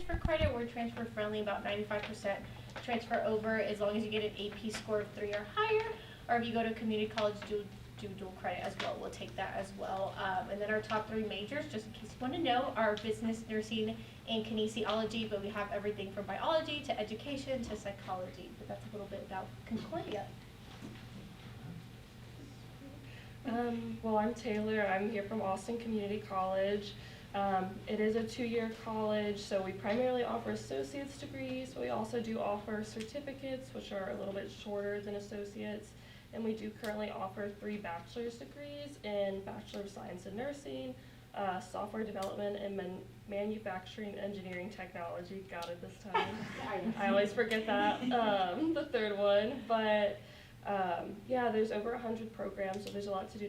transfer credit. We're transfer friendly, about 95% transfer over as long as you get an AP score of 3 or higher, or if you go to community college, do dual credit as well. We'll take that as well. And then our top 3 majors, just in case you want to know, are business, nursing, and kinesiology, but we have everything from biology to education to psychology. But that's a little bit about Concordia. Well, I'm Taylor. I'm here from Austin Community College. It is a 2-year college, so we primarily offer associate's degrees, but we also do offer certificates, which are a little bit shorter than associates. And we do currently offer 3 bachelor's degrees in Bachelor of Science in Nursing, Software Development, and Manufacturing Engineering Technology. Got it this time. I always forget that, the 3rd one. But yeah, there's over 100 programs, so there's a lot to do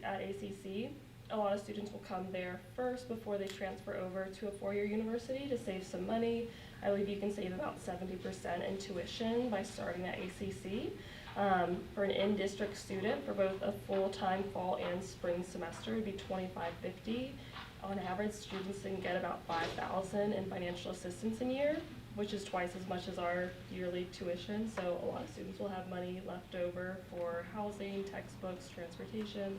at ACC. A lot of students will come there first before they transfer over to a 4-year university to save some money. I believe you can save about 70% in tuition by starting at ACC. For an in-district student, for both a full-time fall and spring semester, it would be $2,550. On average, students can get about $5,000 in financial assistance a year, which is twice as much as our yearly tuition. So a lot of students will have money left over for housing, textbooks, transportation.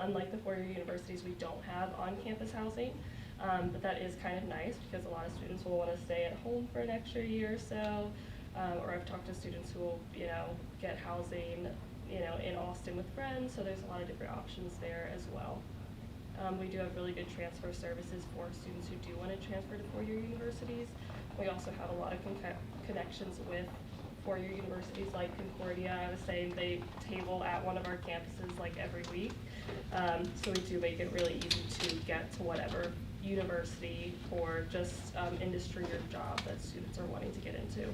Unlike the 4-year universities, we don't have on-campus housing, but that is kind of nice because a lot of students will want to stay at home for an extra year or so. Or I've talked to students who will, get housing, in Austin with friends. So there's a lot of different options there as well. We do have really good transfer services for students who do want to transfer to 4-year universities. We also have a lot of connections with 4-year universities like Concordia. I was saying they table at one of our campuses like every week. So we do make it really easy to get to whatever university or just industry or job that students are wanting to get into.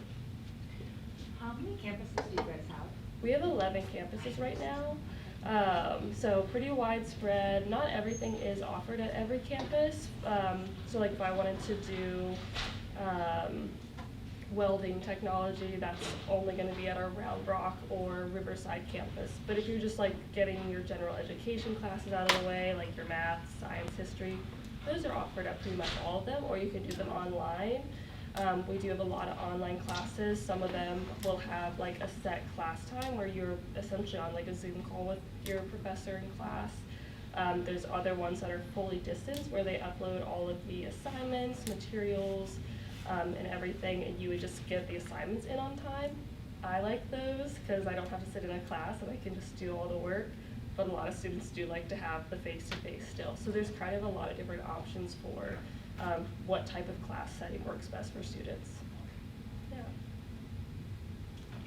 How many campuses do you guys have? We have 11 campuses right now. So pretty widespread. Not everything is offered at every campus. So like if I wanted to do welding technology, that's only going to be at our Round Rock or Riverside campus. But if you're just like getting your general education classes out of the way, like your math, science, history, those are offered at pretty much all of them, or you can do them online. We do have a lot of online classes. Some of them will have like a set class time where you're essentially on like a Zoom call with your professor in class. There's other ones that are fully distance where they upload all of the assignments, materials, and everything, and you would just get the assignments in on time. I like those because I don't have to sit in a class and I can just do all the work, but a lot of students do like to have the face-to-face still. So there's kind of a lot of different options for what type of class setting works best for students. Yeah.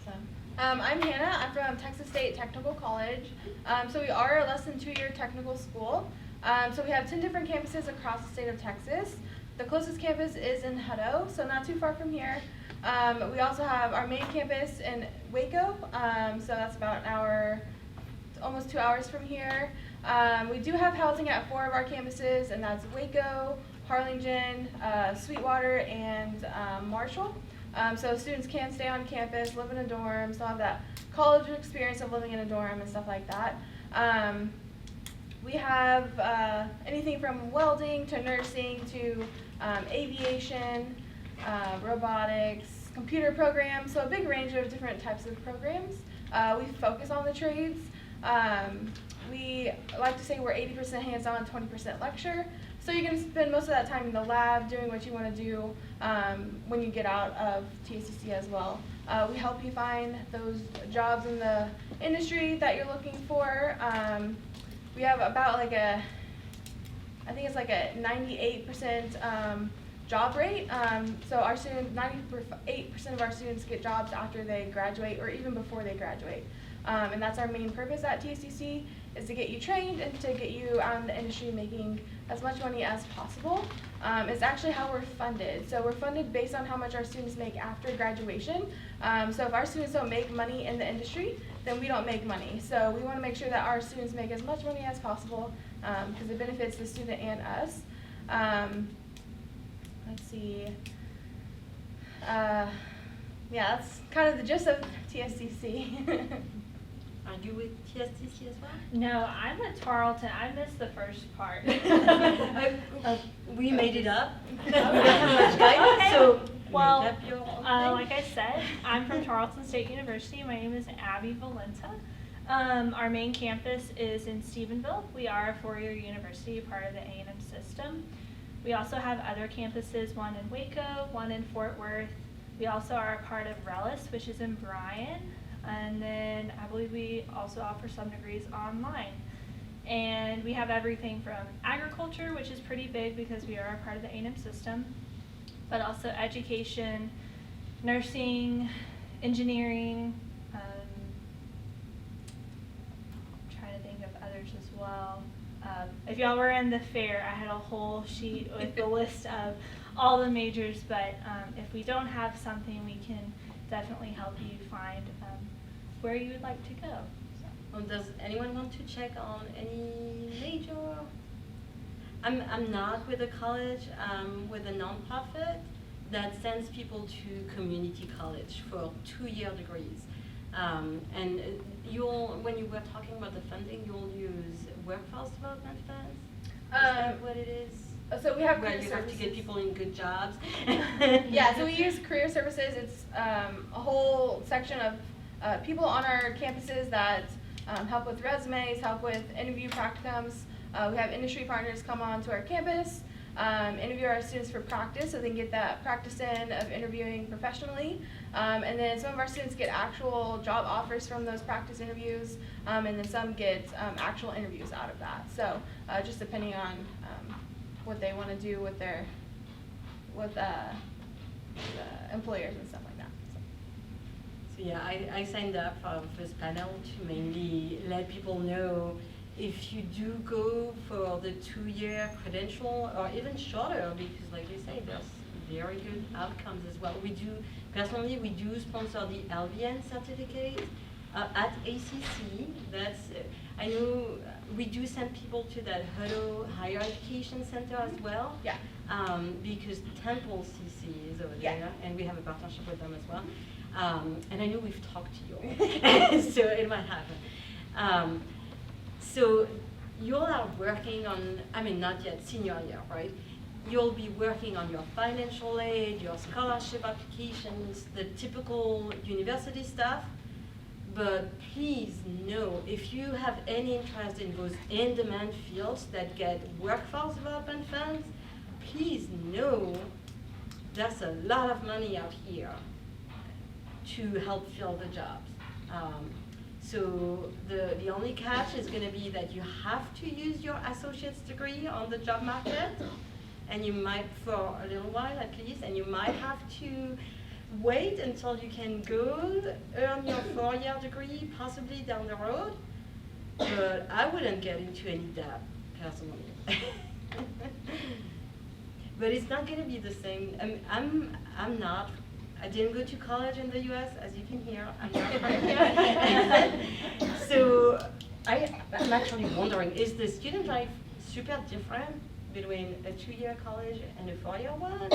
Awesome. I'm Hannah. I'm from Texas State Technical College. So we are a less than 2-year technical school. So we have 10 different campuses across the state of Texas. The closest campus is in Hutto, so not too far from here. We also have our main campus in Waco, so that's about an hour, almost 2 hours from here. We do have housing at 4 of our campuses, and that's Waco, Harlingen, Sweetwater, and Marshall. So students can stay on campus, live in a dorm, still have that college experience of living in a dorm and stuff like that. We have anything from welding to nursing to aviation, robotics, computer programs, so a big range of different types of programs. We focus on the trades. We like to say we're 80% hands-on, 20% lecture. So you can spend most of that time in the lab doing what you want to do when you get out of TACC as well. We help you find those jobs in the industry that you're looking for. We have about like I think it's like a 98% job rate. So our students, 98% of our students get jobs after they graduate or even before they graduate. And that's our main purpose at TACC, is to get you trained and to get you out in the industry making as much money as possible. It's actually how we're funded. So we're funded based on how much our students make after graduation. So if our students don't make money in the industry, then we don't make money. So we want to make sure that our students make as much money as possible because it benefits the student and us. Let's see. Yeah, that's kind of the gist of TSCC. Are you with TSTC as well? No, I'm at Tarleton. I missed the first part. We made it up. Okay. So Well, make up your own like I said, I'm from Tarleton State University. My name is Abby Valenta. Our main campus is in Stephenville. We are a four-year university, part of the A&M system. We also have other campuses, one in Waco, one in Fort Worth. We also are a part of Relis, which is in Bryan. And then I believe we also offer some degrees online. And we have everything from agriculture, which is pretty big because we are a part of the A&M system, but also education, nursing, engineering, I'm trying to think of others as well. If y'all were in the fair, I had a whole sheet with the list of all the majors, but if we don't have something, we can definitely help you find where you would like to go. So. Does anyone want to check on any major? I'm not with a college, I'm with a nonprofit that sends people to community college for 2-year degrees. And when you were talking about the funding, you'll use workforce development funds? Is that what it is? So we have where career you services. have to get people in good jobs? Yeah, so we use career services. It's a whole section of people on our campuses that help with resumes, help with interview practicums. We have industry partners come on to our campus, interview our students for practice so they can get that practice in of interviewing professionally. And then some of our students get actual job offers from those practice interviews, and then some get actual interviews out of that. So just depending on what they want to do with their the employers and stuff like that. So yeah, I signed up for this panel to mainly let people know if you do go for the 2-year credential or even shorter, because like you say, there's very good outcomes as well. Personally, we do sponsor the LVN certificate at ACC. I know we do send people to that Hutto Higher Education Center as well. Yeah. Because Temple CC is over Yeah. there, and we have a partnership with them as well. And I know we've talked to you, so it might happen. So you all are working on, not yet senior year, right? You'll be working on your financial aid, your scholarship applications, the typical university stuff. But please know, if you have any interest in those in-demand fields that get workforce development funds, please know there's a lot of money out here to help fill the jobs. So the only catch is going to be that you have to use your associate's degree on the job market, and you might, for a little while at least, and you might have to wait until you can go earn your 4-year degree, possibly down the road. But I wouldn't get into any debt, personally. But it's not going to be the same. I'm not. I didn't go to college in the U.S., as you can hear. I'm not from here. So I'm actually wondering, is the student life super different between a 2-year college and a 4-year one?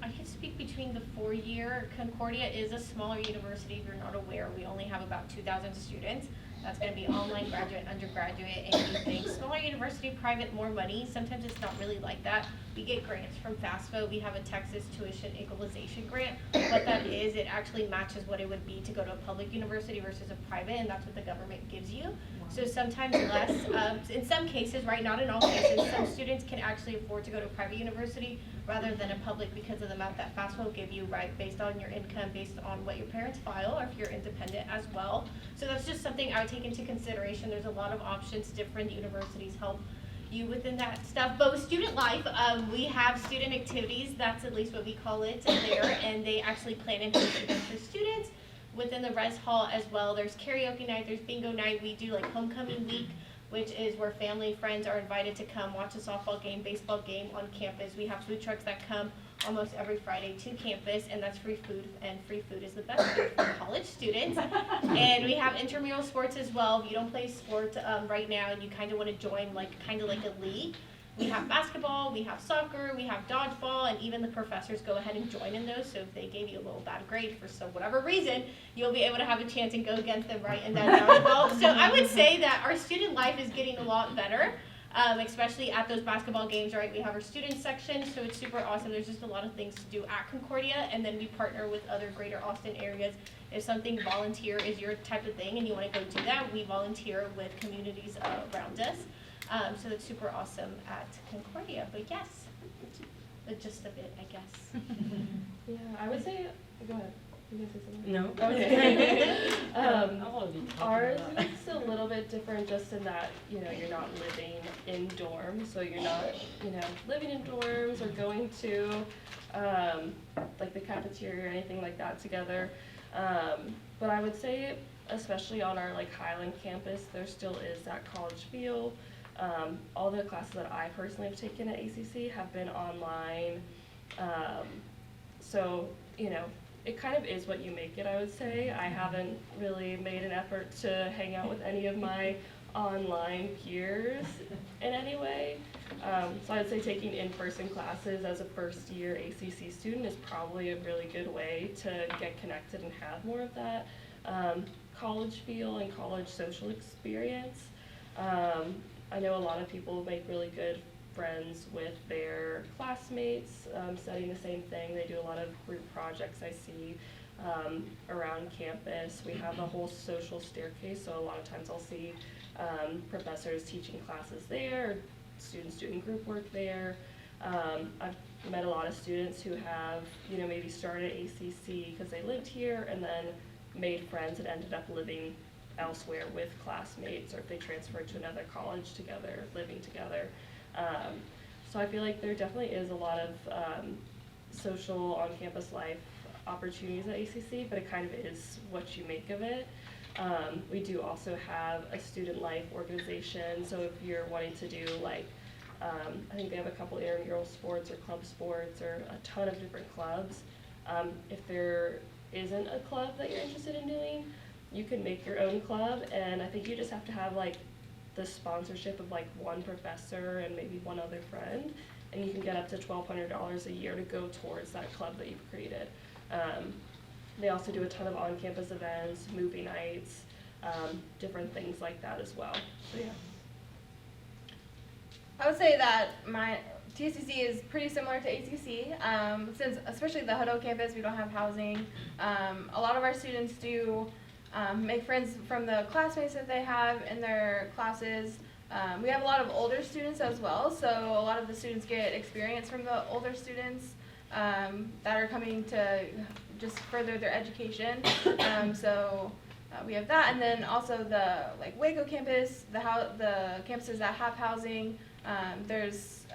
I can speak between the 4-year. Concordia is a smaller university. If you're not aware, we only have about 2,000 students. That's going to be online, graduate, undergraduate, anything. Smaller university, private, more money. Sometimes it's not really like that. We get grants from FAFSA. We have a Texas Tuition Equalization Grant. What that is, it actually matches what it would be to go to a public university versus a private, and that's what the government gives you. So sometimes less. In some cases, right, not in all cases, some students can actually afford to go to a private university rather than a public because of the amount that FAFSA will give you, right, based on your income, based on what your parents file, or if you're independent as well. So that's just something I would take into consideration. There's a lot of options. Different universities help you within that stuff. But with student life, we have student activities. That's at least what we call it there, and they actually plan and host events for students within the res hall as well. There's karaoke night, there's bingo night. We do like homecoming week, which is where family and friends are invited to come watch a softball game, baseball game on campus. We have food trucks that come almost every Friday to campus, and that's free food, and free food is the best food for college students. And we have intramural sports as well. If you don't play sports right now and you kind of want to join kind of like a league, we have basketball, we have soccer, we have dodgeball, and even the professors go ahead and join in those. So if they gave you a little bad grade for some whatever reason, you'll be able to have a chance and go against them right in that dodgeball. So I would say that our student life is getting a lot better. Especially at those basketball games, right? We have our student section, so it's super awesome. There's just a lot of things to do at Concordia, and then we partner with other greater Austin areas. If something volunteer is your type of thing and you want to go do that, we volunteer with communities around us. So it's super awesome at Concordia. But yes, just a bit, I guess. Yeah, I would say, go ahead. You gonna say something? No? Okay. I wanna be talking Ours about- is a little bit different just in that, you know, you're not living in dorms, so you're not, you know, living in dorms or going to, like the cafeteria or anything like that together. But I would say, especially on our like Highland campus, there still is that college feel. All the classes that I personally have taken at ACC have been online. So, you know, it kind of is what you make it, I would say. I haven't really made an effort to hang out with any of my online peers in any way. So I would say taking in-person classes as a first-year ACC student is probably a really good way to get connected and have more of that college feel and college social experience. I know a lot of people make really good friends with their classmates, studying the same thing. They do a lot of group projects I see around campus. We have a whole social staircase, so a lot of times I'll see professors teaching classes there, students doing group work there. I've met a lot of students who have, you know, maybe started ACC because they lived here and then made friends and ended up living elsewhere with classmates, or if they transferred to another college together, living together. So I feel like there definitely is a lot of social on-campus life opportunities at ACC, but it kind of is what you make of it. We do also have a student life organization, so if you're wanting to do like, I think they have a couple intramural sports or club sports or a ton of different clubs. If there isn't a club that you're interested in doing, you can make your own club, and I think you just have to have like the sponsorship of like one professor and maybe one other friend, and you can get up to $1,200 a year to go towards that club that you've created. They also do a ton of on-campus events, movie nights, different things like that as well. So yeah. I would say that my TCC is pretty similar to ACC, since especially the Hutto campus, we don't have housing. A lot of our students do make friends from the classmates that they have in their classes. We have a lot of older students as well, so a lot of the students get experience from the older students that are coming to just further their education. So we have that, and then also the like Waco campus, the campuses that have housing. There's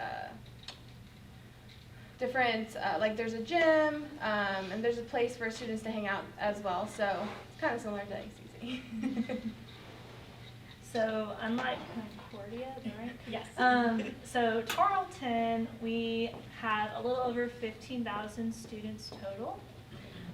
different, like there's a gym, and there's a place for students to hang out as well. So it's kind of similar to ACC. So unlike Concordia, is that right? Yes. So Tarleton, we have a little over 15,000 students total.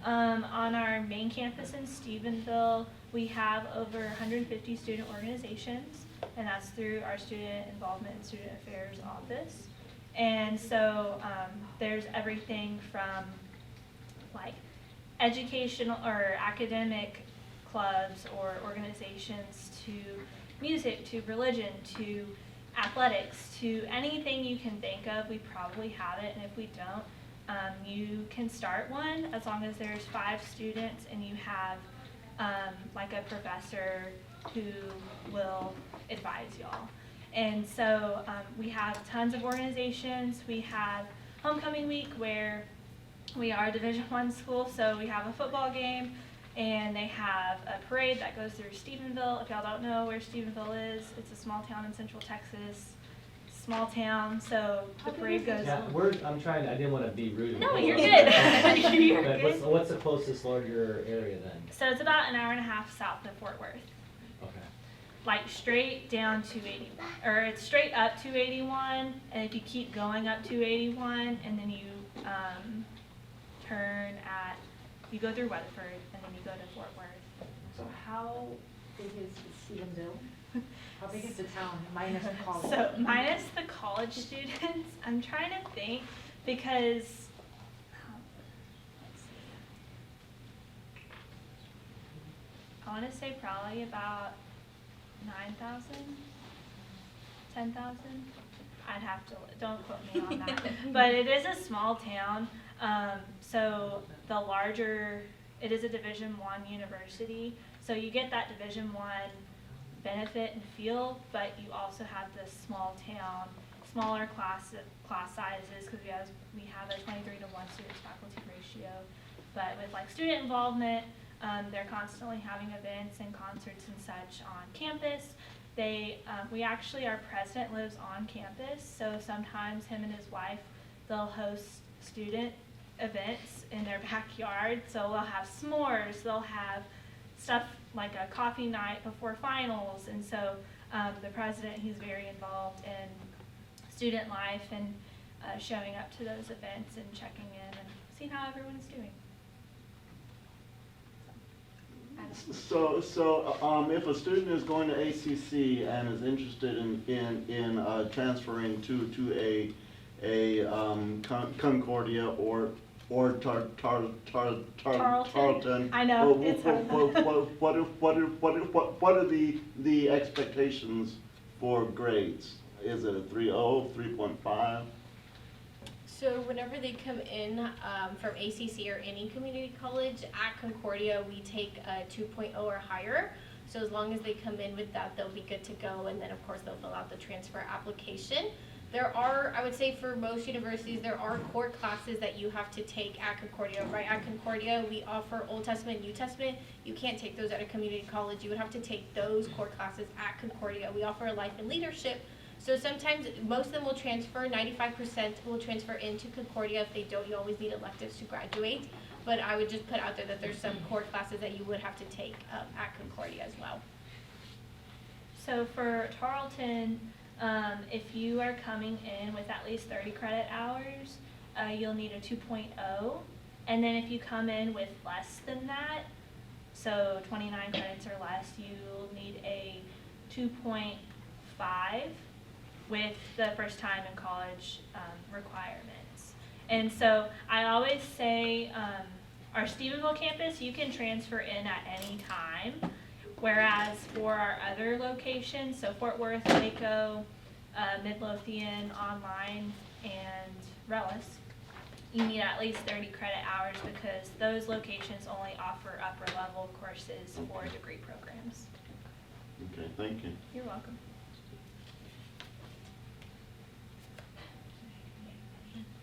On our main campus in Stephenville, we have over 150 student organizations, and that's through our Student Involvement and Student Affairs office. And so there's everything from like educational or academic clubs or organizations to music, to religion, to athletics, to anything you can think of. We probably have it, and if we don't, you can start one as long as there's 5 students and you have like a professor who will advise y'all. And so we have tons of organizations. We have homecoming week where we are a Division I school, so we have a football game and they have a parade that goes through Stephenville. If y'all don't know where Stephenville is, it's a small town in central Texas. Small town, so the parade goes. Yeah, I didn't want to be rude. No, you're good. You're But good. what's the closest larger area then? So it's about an hour and a half south of Fort Worth. Okay. Like straight down 281, or it's straight up 281, and if you keep going up 281, and then you you go through Weatherford, and then you go to Fort Worth. So How big is Stephenville? How big is the town minus the college? So minus the college students, I'm trying to think because, let's see. I want to say probably about 9,000, 10,000. I'd have to, don't quote me on that. But it is a small town, so the larger, it is a Division I university, so you get that Division I benefit and feel, but you also have this small town, smaller class sizes, because we have a 23-to-1 student faculty ratio. But with like student involvement, they're constantly having events and concerts and such on campus. We actually, our president lives on campus, so sometimes him and his wife, they'll host student events in their backyard. So they'll have s'mores, they'll have stuff like a coffee night before finals, and so the president, he's very involved in student life and showing up to those events and checking in and seeing how everyone's doing. So, if a student is going to ACC and is interested in transferring to a Concordia or Tarleton, I know, it's hard. what are the expectations for grades? Is it a 3.0, 3.5? So whenever they come in from ACC or any community college, at Concordia we take a 2.0 or higher. So as long as they come in with that, they'll be good to go, and then of course they'll fill out the transfer application. There are, I would say for most universities, there are core classes that you have to take at Concordia, right? At Concordia, we offer Old Testament, New Testament. You can't take those at a community college. You would have to take those core classes at Concordia. We offer life and leadership. So sometimes, most of them will transfer, 95% will transfer into Concordia. If they don't, you always need electives to graduate. But I would just put out there that there's some core classes that you would have to take at Concordia as well. So for Tarleton, if you are coming in with at least 30 credit hours, you'll need a 2.0. And then if you come in with less than that, so 29 credits or less, you'll need a 2.5 with the first time in college requirements. And so I always say our Stephenville campus, you can transfer in at any time. Whereas for our other locations, so Fort Worth, Waco, Midlothian, Online, and Rellis, you need at least 30 credit hours because those locations only offer upper level courses for degree programs. Okay, thank you. You're welcome.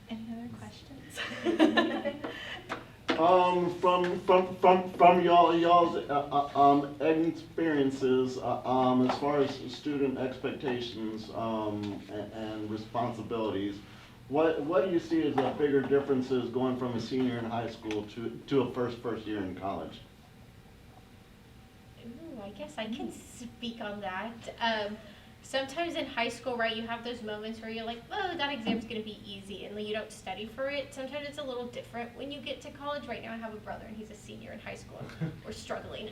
Any other questions? From y'all's experiences, as far as student expectations and responsibilities, what do you see as the bigger differences going from a senior in high school to a first year in college? Ooh, I guess I can speak on that. Sometimes in high school, right, you have those moments where you're like, oh, that exam's going to be easy, and you don't study for it. Sometimes it's a little different when you get to college. Right now I have a brother, and he's a senior in high school. We're struggling.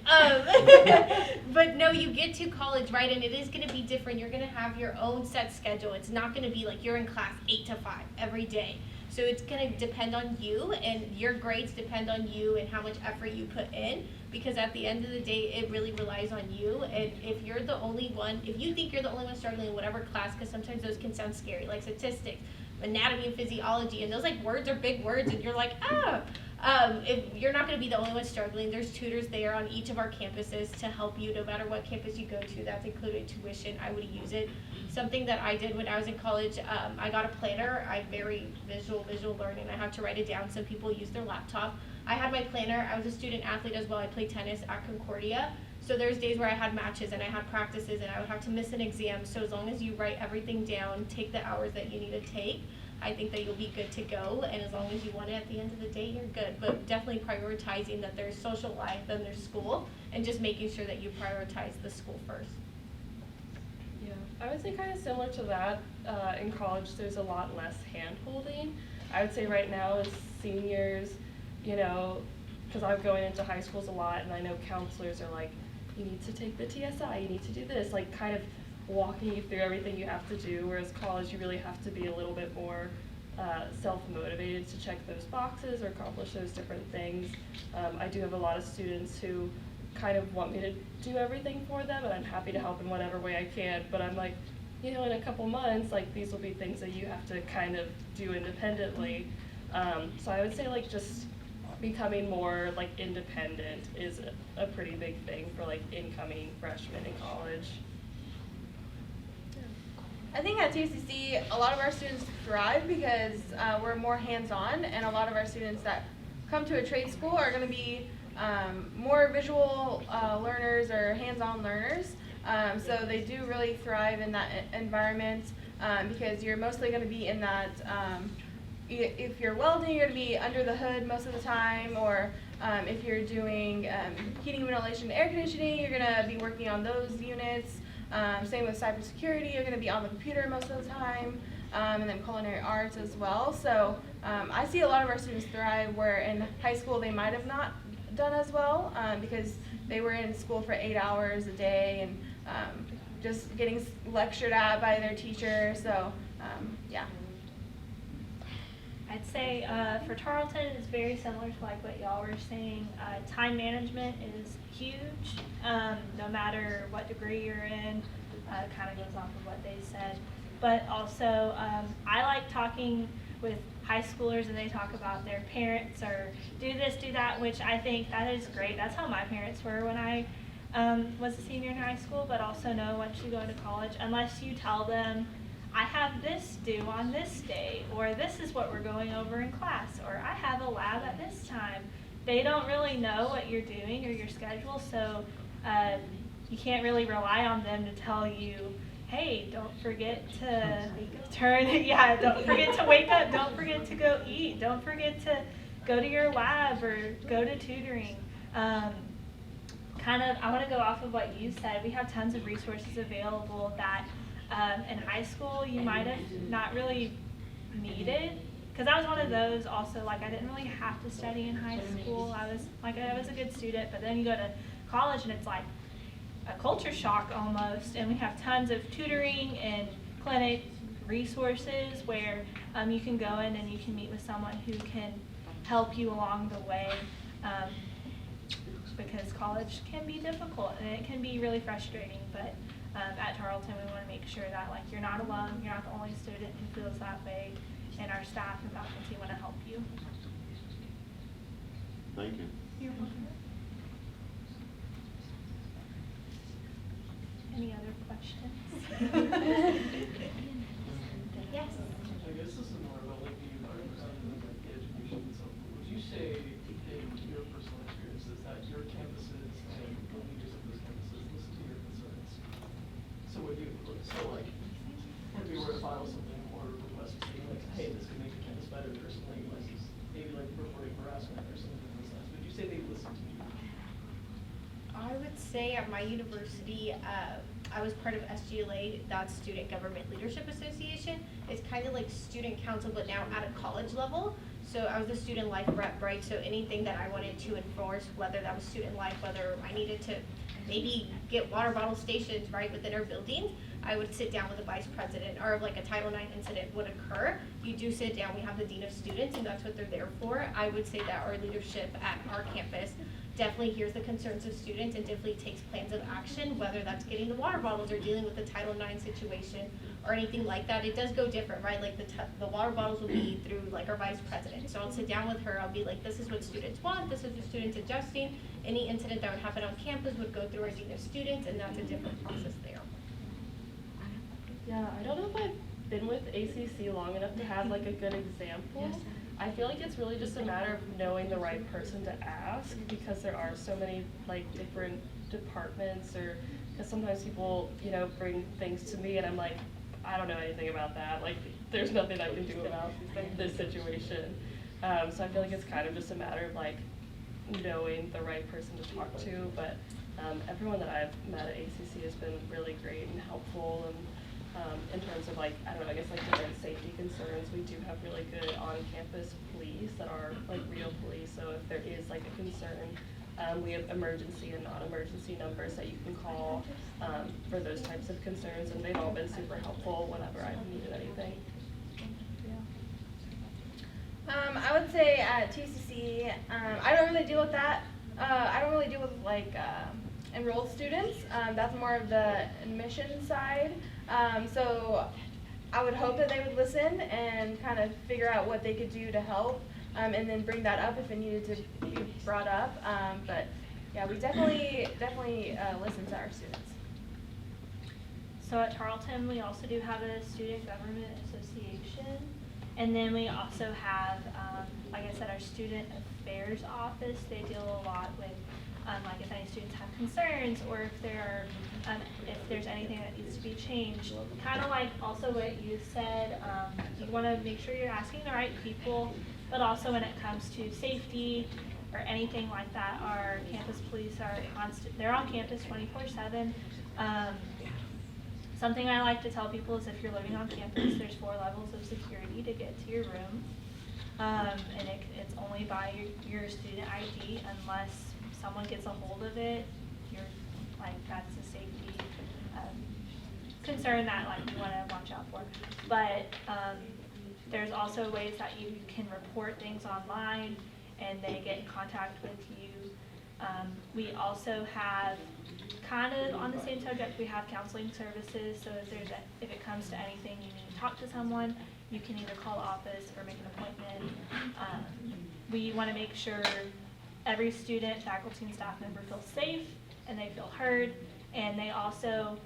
But no, you get to college, right, and it is going to be different. You're going to have your own set schedule. It's not going to be like you're in class 8 to 5 every day. So it's going to depend on you, and your grades depend on you and how much effort you put in, because at the end of the day, it really relies on you. And if you're the only one, if you think you're the only one struggling in whatever class, because sometimes those can sound scary, like statistics, anatomy and physiology, and those like words are big words, and you're like, if you're not going to be the only one struggling, there's tutors there on each of our campuses to help you no matter what campus you go to. That's included tuition. I would use it. Something that I did when I was in college, I got a planner. I'm very visual learning. I have to write it down. Some people use their laptop. I had my planner. I was a student athlete as well. I played tennis at Concordia. So there's days where I had matches and I had practices and I would have to miss an exam. So as long as you write everything down, take the hours that you need to take, I think that you'll be good to go. And as long as you want it at the end of the day, you're good. But definitely prioritizing that there's social life and there's school, and just making sure that you prioritize the school first. Yeah, I would say kind of similar to that. In college, there's a lot less hand-holding. I would say right now as seniors, you know, because I'm going into high schools a lot, and I know counselors are like you need to take the TSI, you need to do this, like kind of walking you through everything you have to do, whereas college you really have to be a little bit more self-motivated to check those boxes or accomplish those different things. I do have a lot of students who kind of want me to do everything for them, and I'm happy to help in whatever way I can, but I'm like, you know, in a couple months, like these will be things that you have to kind of do independently. So I would say like just becoming more like independent is a pretty big thing for like incoming freshmen in college. I think at TCC, a lot of our students thrive because we're more hands-on, and a lot of our students that come to a trade school are going to be more visual learners or hands-on learners. So they do really thrive in that environment because you're mostly going to be in that, if you're welding, you're going to be under the hood most of the time, or if you're doing heating, ventilation, air conditioning, you're going to be working on those units. Same with cybersecurity, you're going to be on the computer most of the time, and then culinary arts as well. So I see a lot of our students thrive where in high school they might have not done as well because they were in school for 8 hours a day and just getting lectured at by their teacher. So yeah. I'd say for Tarleton, it's very similar to like what y'all were saying. Time management is huge. No matter what degree you're in, kind of goes off of what they said. But also, I like talking with high schoolers and they talk about their parents or do this, do that, which I think that is great. That's how my parents were when I was a senior in high school, but also know once you go into college, unless you tell them, I have this due on this day, or this is what we're going over in class, or I have a lab at this time. They don't really know what you're doing or your schedule, so you can't really rely on them to tell you, hey, don't forget to don't forget to wake up, don't forget to go eat, don't forget to go to your lab or go to tutoring. I want to go off of what you said. We have tons of resources available that in high school you might have not really needed, because I was one of those also, like I didn't really have to study in high school. I was a good student, but then you go to college and it's like a culture shock almost, and we have tons of tutoring and clinic resources where you can go in and you can meet with someone who can help you along the way, because college can be difficult and it can be really frustrating, but at Tarleton we want to make sure that like you're not alone, you're not the only student who feels that way, and our staff and faculty want to help you. Thank you. You're welcome. Any other questions? Yes. I guess this is more about like the environment rather than like the education itself. Would you say, in your personal experiences, that your campuses and the leaders of those campuses listen to your concerns? So would you, like, if we were to file something or request saying like, hey, this could make the campus better, or something like, maybe like reporting harassment or something like this, would you say they listen to you? I would say at my university, I was part of SGLA, that's Student Government Leadership Association. It's kind of like student council, but now at a college level. So I was the student life rep, right? So anything that I wanted to enforce, whether that was student life, whether I needed to maybe get water bottle stations right within our buildings, I would sit down with the vice president, or if like a Title IX incident would occur, you do sit down, we have the dean of students, and that's what they're there for. I would say that our leadership at our campus definitely hears the concerns of students and definitely takes plans of action, whether that's getting the water bottles or dealing with the Title IX situation or anything like that. It does go different, right? Like the water bottles will be through like our vice president. So I'll sit down with her, I'll be like, this is what students want, this is the students adjusting. Any incident that would happen on campus would go through our dean of students, and that's a different process there. Yeah, I don't know if I've been with ACC long enough to have like a good example. I feel like it's really just a matter of knowing the right person to ask, because there are so many like different departments, or because sometimes people, you know, bring things to me and I'm like, I don't know anything about that. Like, there's nothing I can do about this situation. So I feel like it's kind of just a matter of like knowing the right person to talk to. But everyone that I've met at ACC has been really great and helpful, and in terms of like, I don't know, I guess like different safety concerns, we do have really good on-campus police that are like real police. So if there is like a concern, We have emergency and non-emergency numbers that you can call for those types of concerns, and they've all been super helpful whenever I've needed anything. I would say at TCC, I don't really deal with that. I don't really deal with like enrolled students. That's more of the admission side. So I would hope that they would listen and kind of figure out what they could do to help, and then bring that up if it needed to be brought up. But yeah, we definitely listen to our students. So at Tarleton, we also do have a student government association. And then we also have, like I said, our student affairs office. They deal a lot with, like if any students have concerns or if there's anything that needs to be changed. Kind of like also what you said, you want to make sure you're asking the right people, but also when it comes to safety or anything like that, our campus police are they're on campus 24/7. Something I like to tell people is if you're living on campus, there's 4 levels of security to get to your room. And it's only by your student ID unless someone gets a hold of it. That's a safety concern that you want to watch out for. But there's also ways that you can report things online and they get in contact with you. We also have, kind of on the same subject, we have counseling services. So if it comes to anything you need to talk to someone, you can either call the office or make an appointment. We want to make sure every student, faculty, and staff member feels safe and they feel heard. And they also,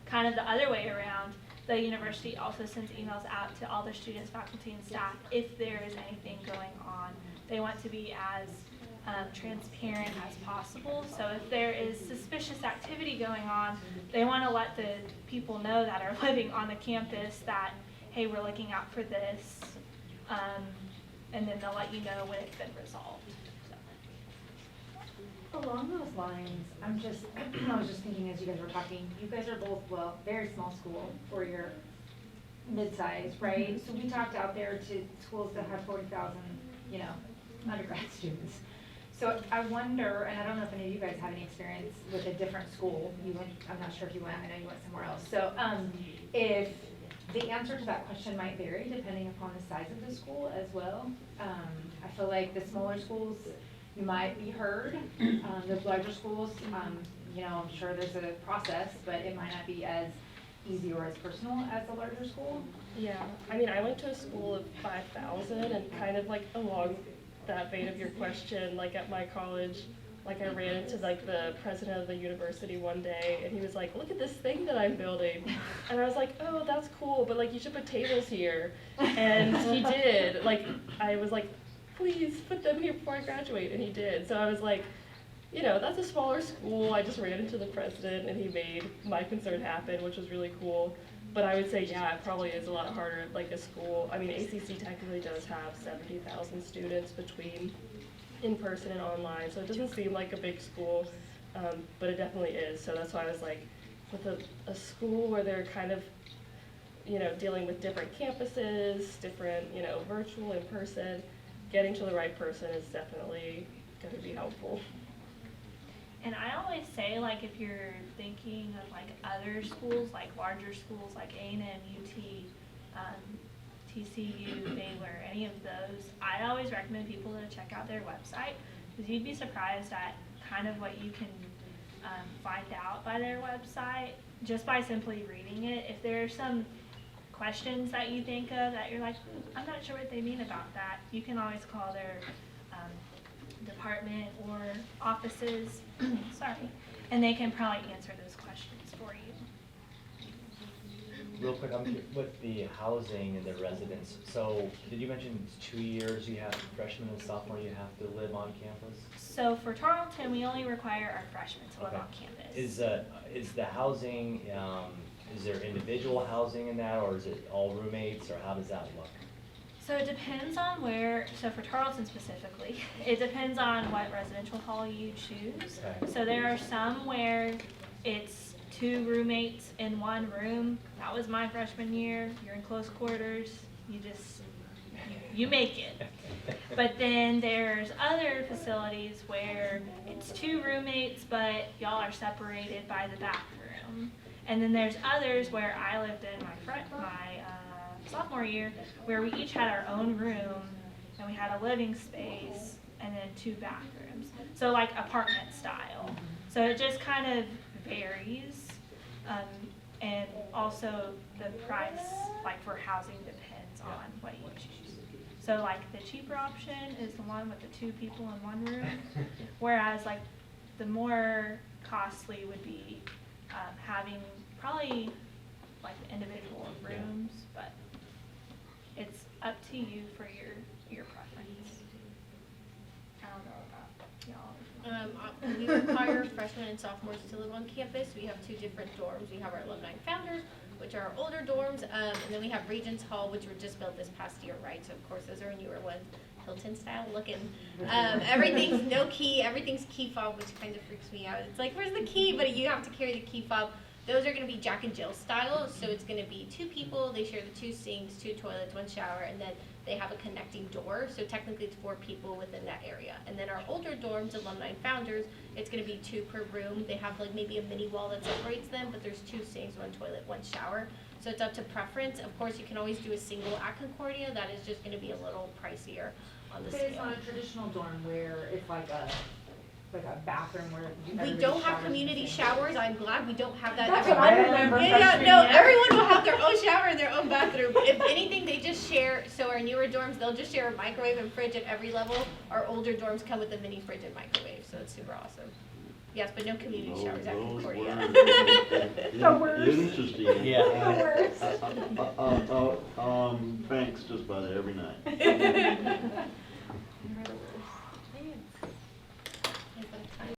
kind of the other way around, the university also sends emails out to all their students, faculty, and staff if there is anything going on. They want to be as transparent as possible. So if there is suspicious activity going on, they want to let the people know that are living on the campus that, hey, we're looking out for this, and then they'll let you know when it's been resolved. So. Along those lines, I was just thinking as you guys were talking, you guys are both, well, very small school for your mid-size, right? So we talked out there to schools that have 40,000, undergrad students. So I wonder, and I don't know if any of you guys have any experience with a different school. I'm not sure if you went, I know you went somewhere else. So if the answer to that question might vary depending upon the size of the school as well. I feel like the smaller schools, you might be heard. The larger schools, I'm sure there's a process, but it might not be as easy or as personal as the larger school. Yeah, I mean, I went to a school of 5,000 and kind of along that vein of your question, at my college, I ran into the president of the university one day and he was like, look at this thing that I'm building. And I was like, oh, that's cool, but you should put tables here. And he did. I was like, please put them here before I graduate. And he did. So I was like, that's a smaller school. I just ran into the president and he made my concern happen, which was really cool. But I would say, yeah, it probably is a lot harder at a school. I mean, ACC technically does have 70,000 students between in-person and online, so it doesn't seem like a big school, but it definitely is. So that's why I was like, with a school where they're kind of, dealing with different campuses, different, virtual, in-person, getting to the right person is definitely going to be helpful. And I always say, if you're thinking of other schools, larger schools like A&M, UT, TCU, Baylor, any of those, I always recommend people to check out their website because you'd be surprised at kind of what you can find out by their website just by simply reading it. If there are some questions that you think of that you're like, I'm not sure what they mean about that, you can always call their department or offices, and they can probably answer those questions for you. Real quick, I'm curious, with the housing and the residents, so did you mention it's 2 years you have, freshman and sophomore, you have to live on campus? So for Tarleton, we only require our freshmen to live on campus. Is the housing, is there individual housing in that, or is it all roommates, or how does that look? So it depends on so for Tarleton specifically, it depends on what residential hall you choose. Okay. So there are some where it's 2 roommates in 1 room. That was my freshman year. You're in close quarters. You you make it. But then there's other facilities where it's 2 roommates, but y'all are separated by the bathroom. And then there's others where I lived in my sophomore year, where we each had our own room, and we had a living space, and then 2 bathrooms. So like apartment style. So it just kind of varies. And also the price, like for housing, depends on what you choose. So like the cheaper option is the one with the 2 people in 1 room, whereas like the more costly would be having probably like individual rooms, but it's up to you for your preference. I don't know about y'all. We require freshmen and sophomores to live on campus. We have 2 different dorms. We have our alumni founders, which are our older dorms, and then we have Regents Hall, which were just built this past year, right? So of course those are newer ones, Hilton style looking. Everything's no key, everything's key fob, which kind of freaks me out. It's like, where's the key? But you have to carry the key fob. Those are going to be Jack and Jill style, so it's going to be 2 people. They share the 2 sinks, 2 toilets, 1 shower, and then they have a connecting door. So technically it's 4 people within that area. And then our older dorms, alumni and founders, it's going to be 2 per room. They have like maybe a mini wall that separates them, but there's 2 sinks, 1 toilet, 1 shower. So it's up to preference. Of course, you can always do a single at Concordia. That is just going to be a little pricier on the But scale. it's not a traditional dorm where it's like a bathroom where We everybody don't have showers in community the same- showers. I'm glad we don't have that. That's what I remember Yeah, freshman no, year. everyone will have their own shower and their own bathroom. If anything, they just share. So our newer dorms, they'll just share a microwave and fridge at every level. Our older dorms come with a mini fridge and microwave, so it's super awesome. Yes, but no community showers at Concordia. The worst. Interesting. Yeah. The worst. Banks just by there every night.